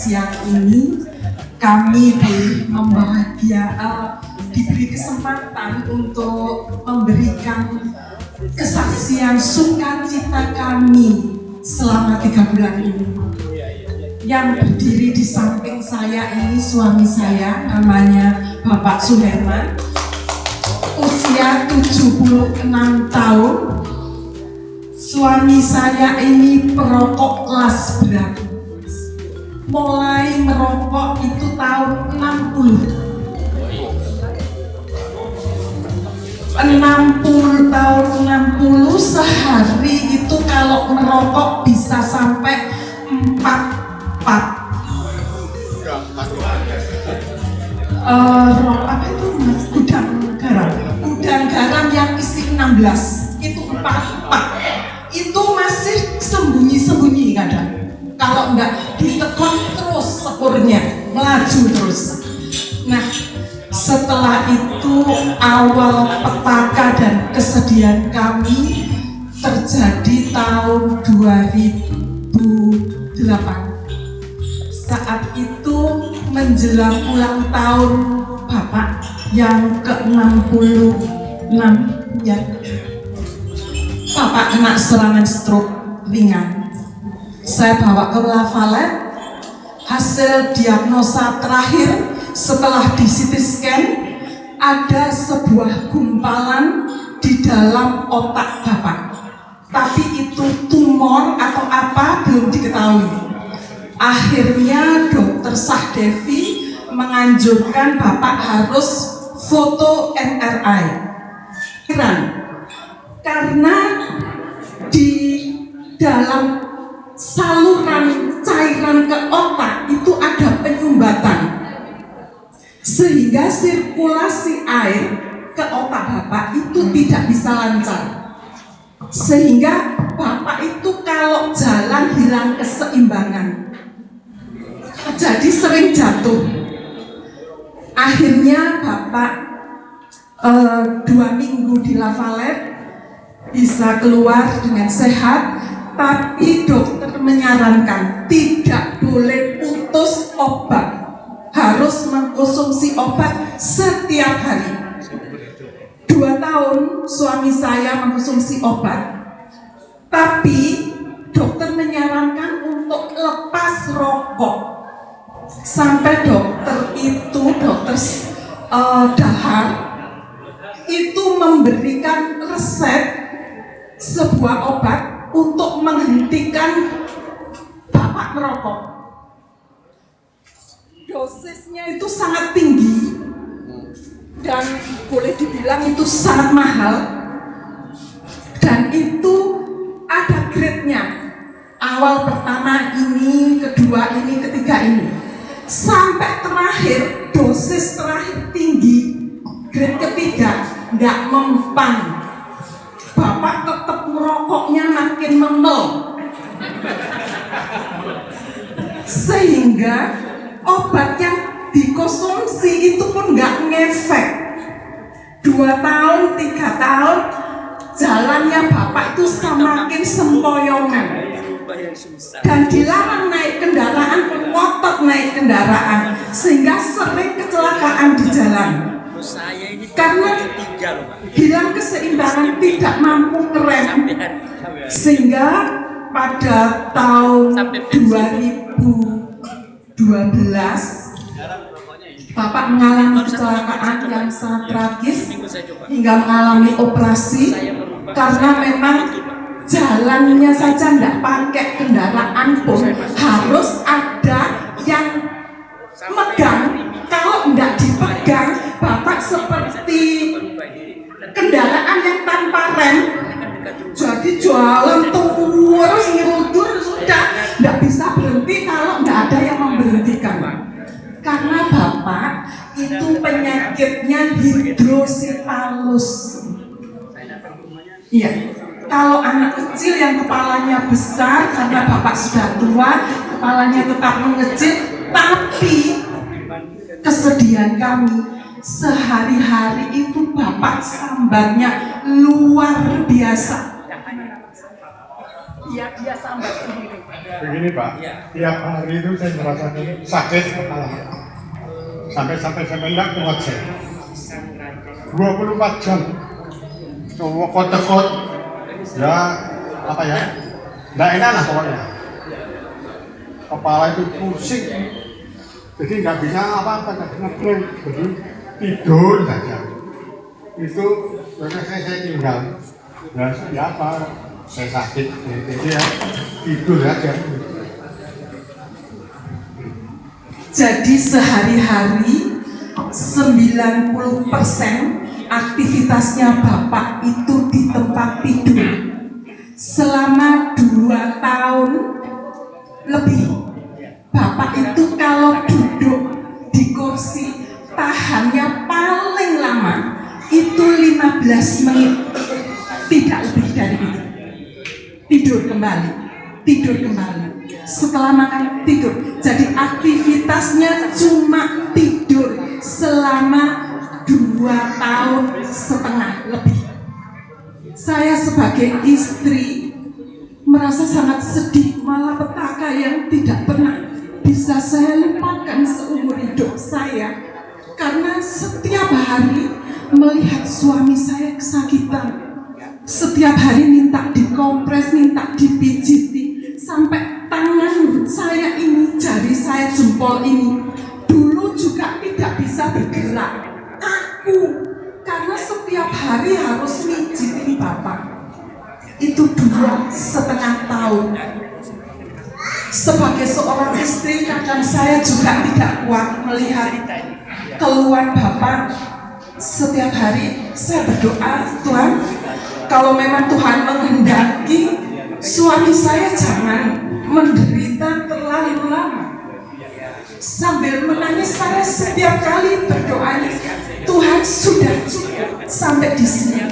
siang ini kami diberi kesempatan untuk memberikan kesaksian sukacita kami selama 3 bulan ini. Yang berdiri di samping saya ini suami saya, namanya Bapak Suherman, usia 76 tahun. Suami saya ini perokok kelas berat. Mulai merokok itu tahun 60 tahun 60, sehari itu kalau merokok bisa sampai 4 pak. Apa itu mas? Gudang garam yang isi 16 itu 4 pak. Itu masih sembunyi-sembunyi kadang. Kalau enggak ditekuk terus sepurnya, melaju terus. Nah, setelah itu awal petaka dan kesedihan kami terjadi tahun 2008. Saat itu menjelang ulang tahun Bapak yang ke-66 ya. Bapak kena serangan stroke ringan. Saya bawa ke Lavalet, hasil diagnosa terakhir setelah di CT scan ada sebuah gumpalan di dalam otak Bapak. Tapi itu tumor atau apa belum diketahui. Akhirnya dokter Sahdevi menganjurkan Bapak harus foto MRI. Karena di dalam saluran cairan ke otak itu ada penyumbatan, sehingga sirkulasi air ke otak Bapak itu tidak bisa lancar, sehingga Bapak itu kalau jalan hilang keseimbangan, jadi sering jatuh. Akhirnya Bapak 2 minggu di Lavalet bisa keluar dengan sehat, tapi dokter menyarankan tidak boleh putus obat, harus mengkonsumsi obat setiap hari. 2 tahun suami saya mengkonsumsi obat, tapi dokter menyarankan untuk lepas rokok. Sampai dokter Dahar itu memberikan resep sebuah obat untuk menghentikan Bapak merokok. Dosisnya itu sangat tinggi dan boleh dibilang itu sangat mahal, dan itu ada grade-nya. Awal pertama ini, kedua ini, ketiga ini, sampai terakhir, dosis terakhir tinggi, grade ketiga, nggak mempan. Bapak tetap merokoknya makin memel, sehingga obat yang dikonsumsi itu pun nggak ngefek. 2 tahun, 3 tahun, jalannya Bapak itu semakin sempoyongan dan dilarang naik kendaraan, ngotot naik kendaraan, sehingga sering kecelakaan di jalan. Karena hilang keseimbangan, tidak mampu ngerem, sehingga pada tahun 2012 Bapak mengalami kecelakaan yang sangat tragis hingga mengalami operasi, karena memang jalannya saja tidak pakai kendaraan pun harus ada yang megang. Kalau tidak dipegang, Bapak seperti kendaraan yang tanpa rem, jadi jalan terus ngerudur, sudah tidak bisa berhenti kalau tidak ada yang memberhentikan. Karena Bapak itu penyakitnya hidrosipalus. Iya, kalau anak kecil yang kepalanya besar, karena Bapak sudah tua, kepalanya tetap mengecil, tapi kesedihan kami sehari-hari itu Bapak sambatnya luar biasa. biar dia sambat sendiri. Begini Pak, tiap hari itu saya merasakan sakit kepala. Sampai saya mendak kuat saya. 24 jam. Coba kotekot, ya apa ya? Nggak enak lah pokoknya. Kepala itu pusing. Jadi nggak bisa apa-apa, ngebleng. Jadi tidur saja. Itu saya tinggal. Dan ya apa? Saya sakit, jadi ya tidur aja. Jadi sehari-hari 90% aktivitasnya Bapak itu di tempat tidur. Selama 2 tahun lebih, Bapak itu kalau duduk di kursi tahannya paling lama itu 15 menit, tidak lebih dari itu. Tidur kembali. Setelah makan tidur. Jadi aktivitasnya cuma tidur selama 2,5 tahun lebih. Saya sebagai istri merasa sangat sedih, malapetaka yang tidak pernah bisa saya lupakan seumur hidup saya, karena setiap hari melihat suami saya kesakitan. Setiap hari minta dikompres, minta dipijiti, sampai tangan saya ini, jari saya, jempol ini dulu juga tidak bisa bergerak. Aku, karena setiap hari harus mijitin Bapak. Itu 2,5 tahun. Sebagai seorang istri, kadang saya juga tidak kuat melihat keluhan Bapak. Setiap hari saya berdoa, Tuhan, kalau memang Tuhan menghendaki suami saya jangan menderita terlalu lama. Sambil menangis saya setiap kali berdoa, Tuhan sudah cukup sampai di sini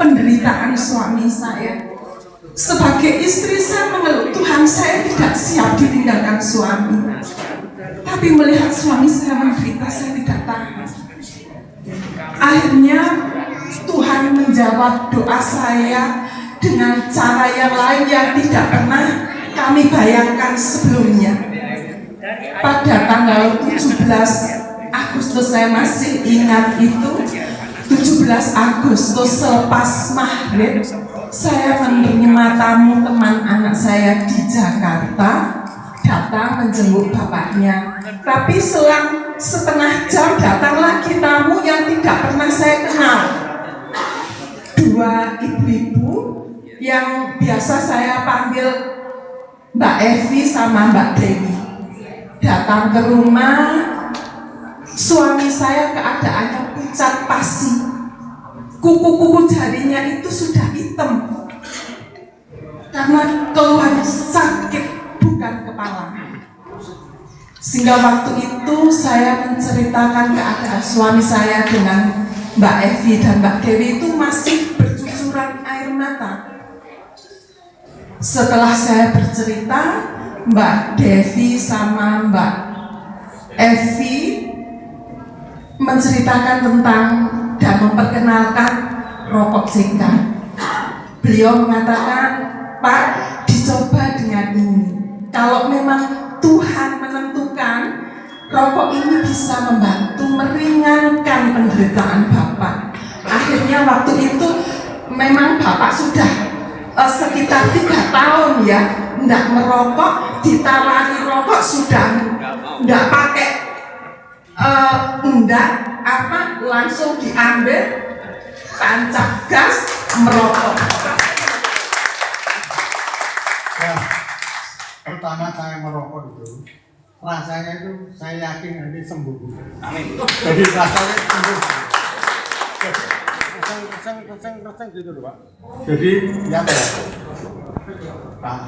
penderitaan suami saya. Sebagai istri saya mengeluh, Tuhan saya tidak siap ditinggalkan suami. Tapi melihat suami saya menderita, saya tidak tahan. Akhirnya Tuhan menjawab doa saya dengan cara yang lain yang tidak pernah kami bayangkan sebelumnya. Pada tanggal 17 Agustus, saya masih ingat itu, 17 Agustus selepas maghrib, saya menerima tamu teman anak saya di Jakarta datang menjenguk bapaknya. Tapi selang setengah jam datang lagi tamu yang tidak pernah saya kenal. 2 ibu-ibu yang biasa saya panggil Mbak Evi sama Mbak Dewi datang ke rumah. Suami saya keadaannya pucat pasi, kuku-kuku jarinya itu sudah hitam karena keluhan sakit bukan kepala. Sehingga waktu itu saya menceritakan keadaan suami saya dengan Mbak Evi dan Mbak Dewi itu masih bercucuran air mata. Setelah saya bercerita, Mbak Devi sama Mbak Evi menceritakan tentang dan memperkenalkan rokok JK. Beliau mengatakan, Pak, dicoba dengan ini. Kalau memang Tuhan menentukan rokok ini bisa membantu meringankan penderitaan Bapak. Akhirnya waktu itu memang Bapak sudah sekitar 3 tahun ya tidak merokok, ditawari rokok sudah tidak pakai langsung diambil, tancap gas, merokok. Nah, pertama saya merokok itu, rasanya itu saya yakin nanti sembuh. Amin. Jadi rasanya sembuh. Keseng gitu loh Pak. Jadi ya Pak.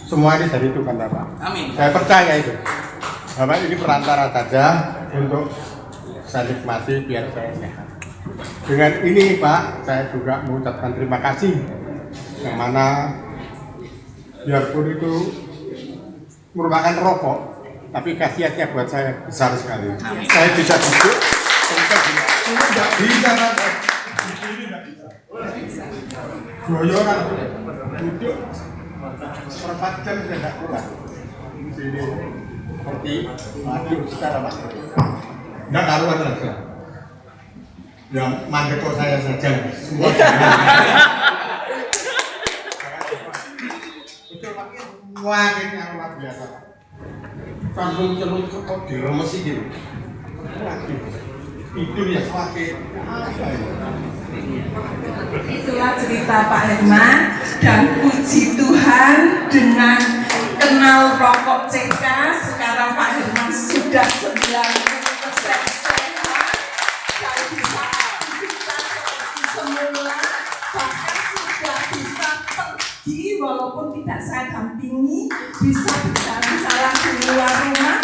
Semua ini dari Tuhan Bapak. Amin. Saya percaya itu. Bapak ini perantara saja untuk saya nikmati biar saya sehat. Dengan ini Pak, saya juga mengucapkan terima kasih. Yang mana biarpun itu merupakan rokok, tapi khasiatnya buat saya besar sekali. Amin. Saya bisa duduk, ini tidak bisa Pak. Ini tidak bisa. Goyoran duduk Seperempat jam sudah tidak keluar. Jadi seperti madu secara mati. Tidak karuan lagi. Yang mandek kok saya saja. Semua betul Pak. Wakin yang luar biasa. Kandung celuk kok diremesi gitu. Itu dia semakin Itulah cerita Pak Herman, dan puji Tuhan dengan kenal rokok CK sekarang Pak Herman sudah 90% sehat dan bisa aktivitas seperti semula, bahkan sudah bisa pergi walaupun tidak saya dampingi, bisa berjalan-jalan di luar rumah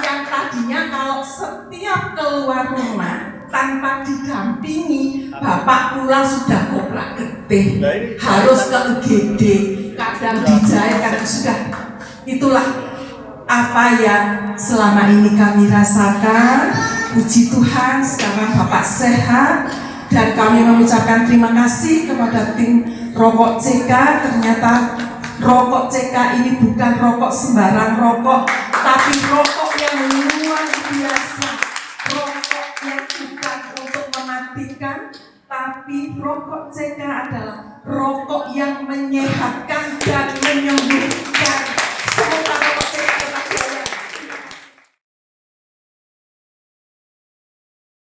yang tadinya kalau setiap keluar rumah tanpa didampingi, bapak pulang sudah koprak getih, harus ke UGD, kadang dijahit, kadang sudah. Itulah apa yang selama ini kami rasakan. Puji Tuhan, sekarang bapak sehat, dan kami mengucapkan terima kasih kepada tim Rokok CK. Ternyata rokok CK ini bukan rokok sembarang rokok, tapi rokok yang luar biasa. Rokok yang bukan untuk mematikan, tapi rokok CK adalah rokok yang menyehatkan dan menyembuhkan.